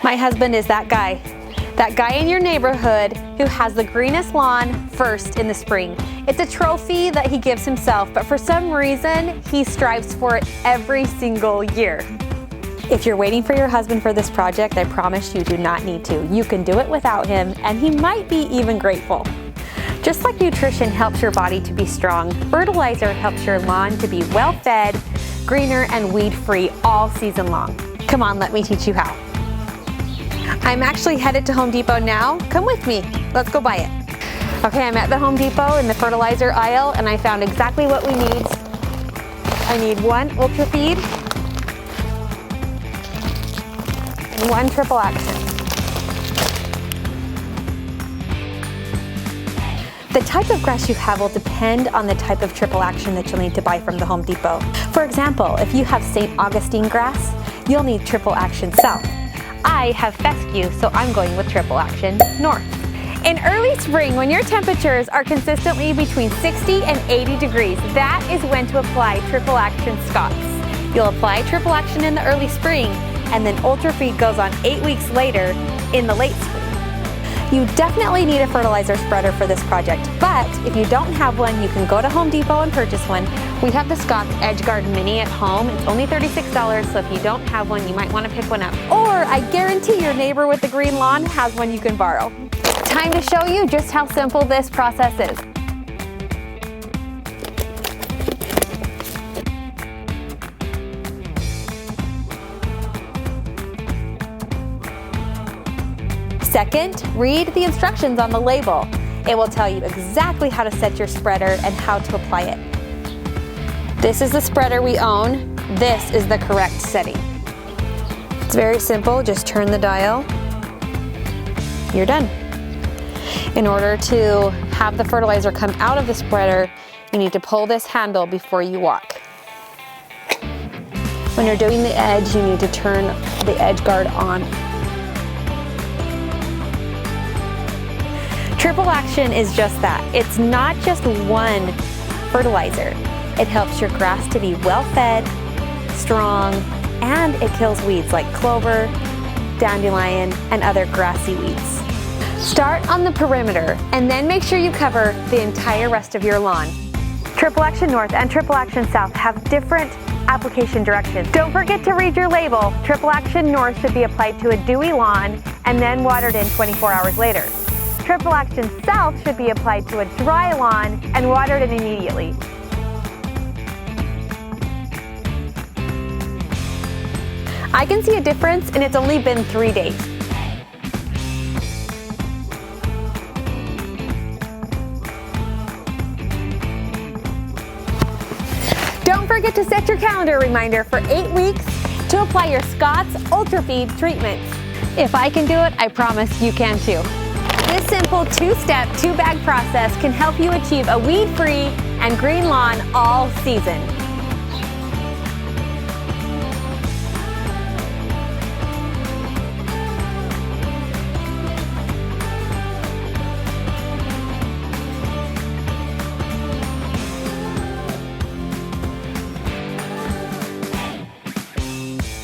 My husband is that guy in your neighborhood who has the greenest lawn first in the spring. It's a trophy that he gives himself, but for some reason, he strives for it every single year. If you're waiting for your husband for this project, I promise you do not need to. You can do it without him, and he might be even grateful. Just like nutrition helps your body to be strong, fertilizer helps your lawn to be well-fed, greener, and weed-free all season long. Come on, let me teach you how. I'm actually headed to Home Depot now. Come with me. Let's go buy it. Okay, I'm at the Home Depot in the fertilizer aisle, and I found exactly what we need. I need 1 Ultra Feed and 1 Triple Action. The type of grass you have will depend on the type of Triple Action that you'll need to buy from the Home Depot. For example, if you have St. Augustine grass, you'll need Triple Action South. I have fescue, so I'm going with Triple Action North. In early spring, when your temperatures are consistently between 60 and 80 degrees, that is when to apply Triple Action Scots. You'll apply Triple Action in the early spring, and then Ultra Feed goes on 8 weeks later in the late spring. You definitely need a fertilizer spreader for this project, but if you don't have one, you can go to Home Depot and purchase one. We have the Scott's Edge Guard Mini at home. It's only $36, so if you don't have one, you might want to pick one up. Or I guarantee your neighbor with the green lawn has one you can borrow. Time to show you just how simple this process is. Second, read the instructions on the label. It will tell you exactly how to set your spreader and how to apply it. This is the spreader we own. This is the correct setting. It's very simple. Just turn the dial. You're done. In order to have the fertilizer come out of the spreader, you need to pull this handle before you walk. When you're doing the edge, you need to turn the edge guard on. Triple Action is just that. It's not just one fertilizer. It helps your grass to be well-fed, strong, and it kills weeds like clover, dandelion, and other grassy weeds. Start on the perimeter and then make sure you cover the entire rest of your lawn. Triple Action North and Triple Action South have different application directions. Don't forget to read your label. Triple Action North should be applied to a dewy lawn and then watered in 24 hours later. Triple Action South should be applied to a dry lawn and watered in immediately. I can see a difference, and it's only been 3 days. Don't forget to set your calendar reminder for 8 weeks to apply your Scott's Ultra Feed treatments. If I can do it, I promise you can too. This simple 2-step, 2-bag process can help you achieve a weed-free and green lawn all season.